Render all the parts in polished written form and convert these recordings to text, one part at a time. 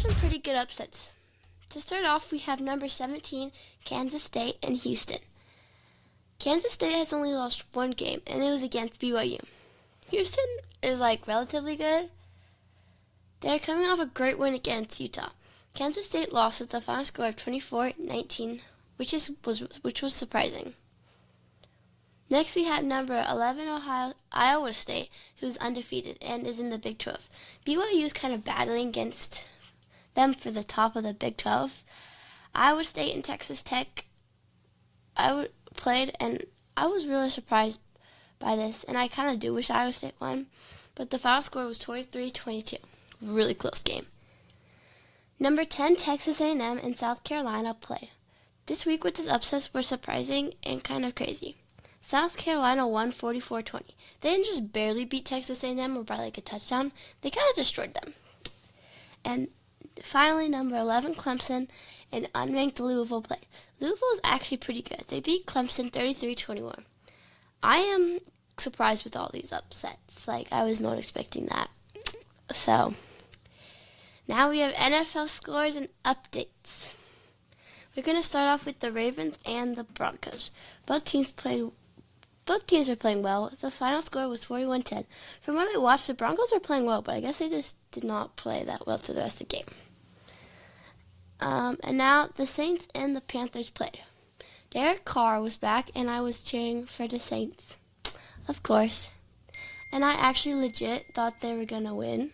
some pretty good upsets. To start off, we have number 17, Kansas State and Houston. Kansas State has only lost one game, and it was against BYU. Houston is relatively good. They're coming off a great win against Utah. Kansas State lost with the final score of 24-19, which was surprising. Next, we had number 11, Iowa State, who's undefeated and is in the Big 12. BYU is kind of battling against them for the top of the Big 12. Iowa State and Texas Tech played, and I was really surprised by this, and I kind of do wish Iowa State won, but the final score was 23-22. Really close game. Number 10, Texas A&M and South Carolina played. This week with these upsets were surprising and kind of crazy. South Carolina won 44-20. They didn't just barely beat Texas A&M or by a touchdown. They kind of destroyed them. And finally, number 11, Clemson and unranked Louisville played. Louisville is actually pretty good. They beat Clemson 33-21. I am surprised with all these upsets. I was not expecting that. So, now we have NFL scores and updates. We're going to start off with the Ravens and the Broncos. Both teams are playing well. The final score was 41-10. From what I watched, the Broncos were playing well, but I guess they just did not play that well through the rest of the game. And now the Saints and the Panthers played. Derek Carr was back, and I was cheering for the Saints, of course. And I actually legit thought they were going to win,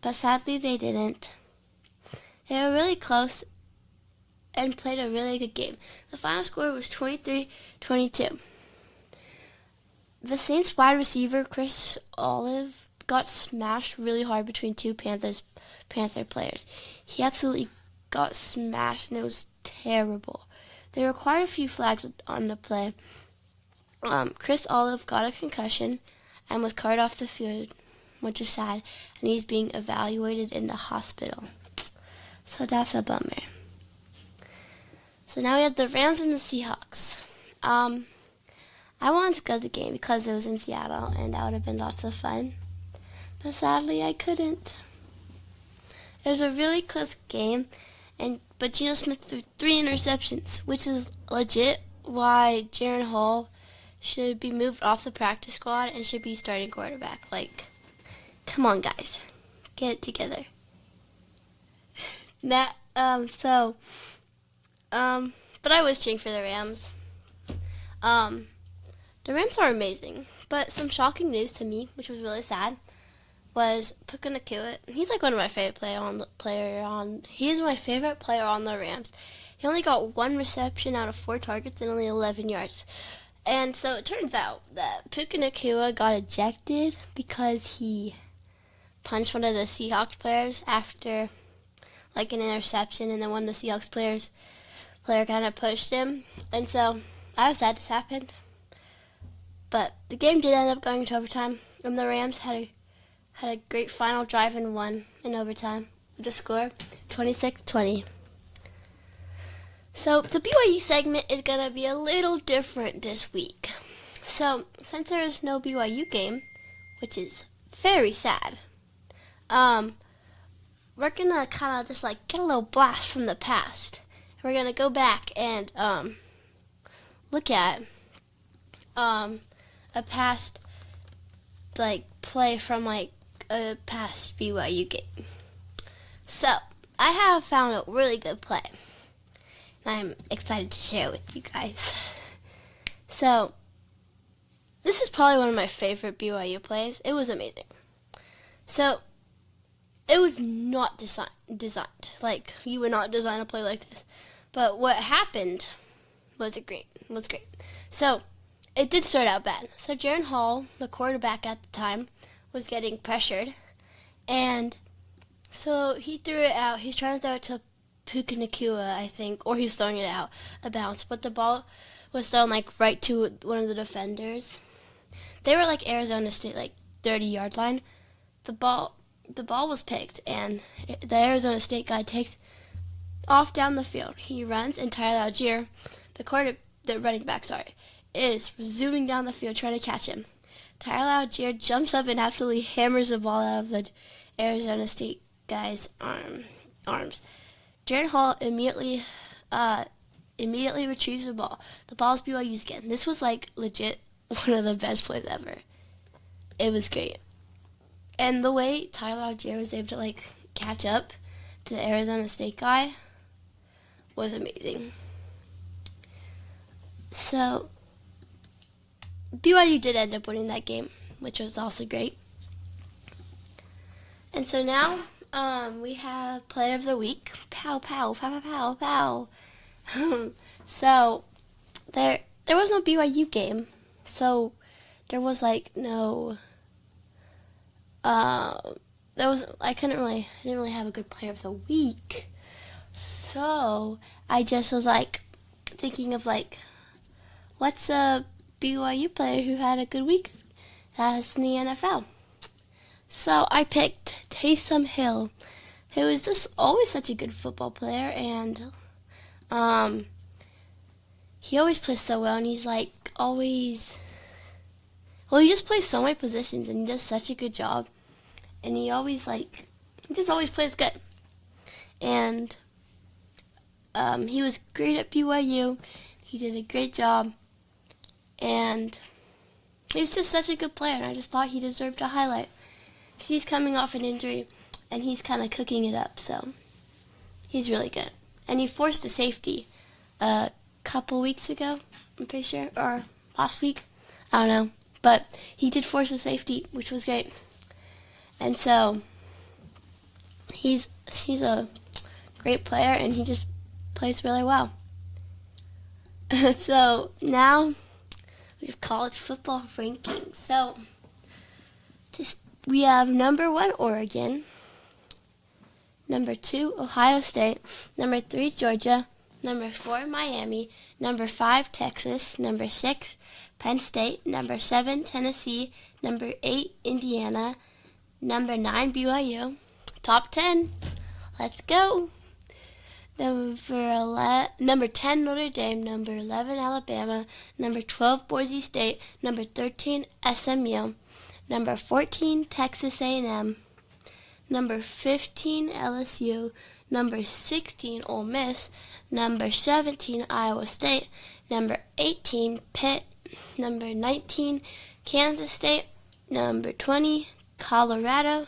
but sadly they didn't. They were really close and played a really good game. The final score was 23-22. The Saints wide receiver, Chris Olave, got smashed really hard between two Panther players. He absolutely got smashed, and it was terrible. There were quite a few flags on the play. Chris Olave got a concussion and was carted off the field, which is sad, and he's being evaluated in the hospital. So that's a bummer. So now we have the Rams and the Seahawks. I wanted to go to the game because it was in Seattle, and that would have been lots of fun. But sadly, I couldn't. It was a really close game, but Geno Smith threw 3 interceptions, which is legit why Jaren Hall should be moved off the practice squad and should be starting quarterback. Come on, guys. Get it together. But I was cheering for the Rams. The Rams are amazing, but some shocking news to me, which was really sad, was Puka Nacua. He's one of my favorite He's my favorite player on the Rams. He only got 1 reception out of 4 targets and only 11 yards. And so it turns out that Puka Nacua got ejected because he punched one of the Seahawks players after an interception, and then one of the Seahawks player kind of pushed him. And so I was sad this happened. But the game did end up going to overtime, and the Rams had a great final drive and won in overtime with the score 26-20. So the BYU segment is going to be a little different this week. So since there is no BYU game, which is very sad, we're going to kind of just get a little blast from the past. We're going to go back and look at a past play from a past BYU game. So I have found a really good play, and I'm excited to share it with you guys. So this is probably one of my favorite BYU plays. It was amazing. So it was not designed. You would not design a play like this. But what happened was great. So it did start out bad. So Jaren Hall, the quarterback at the time, was getting pressured, and so he threw it out. He's trying to throw it to Puka Nacua, I think, or he's throwing it out a bounce, but the ball was thrown right to one of the defenders. They were Arizona State, 30-yard line. The ball was picked, and the Arizona State guy takes off down the field. He runs, and Tyler Algier, the running back, is zooming down the field trying to catch him. Tyler Algier jumps up and absolutely hammers the ball out of the Arizona State guy's arm. arms. Jared Hall immediately retrieves the ball. The ball's BYU's again. This was like legit one of the best plays ever. It was great. And the way Tyler Algier was able to like catch up to the Arizona State guy was amazing. So BYU did end up winning that game, which was also great. And so now we have Player of the Week. Pow, pow, pow, pow, pow, pow. So there was no BYU game. So there was like no. I didn't really have a good Player of the Week. So I just was like thinking of like, what's a BYU player who had a good week that's in the NFL? So I picked Taysom Hill, who is just always such a good football player, and he always plays so well, and he's like always, well, he just plays so many positions, and he does such a good job, and he just always plays good, and he was great at BYU. He did a great job, and he's just such a good player, and I just thought he deserved a highlight. Because he's coming off an injury, and he's kind of cooking it up, so he's really good. And he forced a safety a couple weeks ago, I'm pretty sure, or last week, I don't know. But he did force a safety, which was great. And so he's a great player, and he just plays really well. So now we have college football rankings. So we have number 1, Oregon. Number 2, Ohio State. Number 3, Georgia. Number 4, Miami. Number 5, Texas. Number 6, Penn State. Number 7, Tennessee. Number 8, Indiana. Number 9, BYU. Top 10. Let's go. Number 10, Notre Dame. Number 11, Alabama. Number 12, Boise State. Number 13, SMU. Number 14, Texas A&M. Number 15, LSU. Number 16, Ole Miss. Number 17, Iowa State. Number 18, Pitt. Number 19, Kansas State. Number 20, Colorado.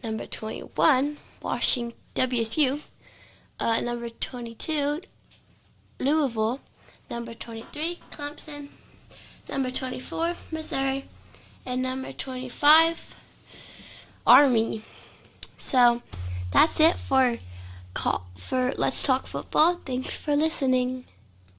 Number 21, WSU. Number 22, Louisville. Number 23, Clemson. Number 24, Missouri. And number 25, Army. So that's it for Let's Talk Football. Thanks for listening.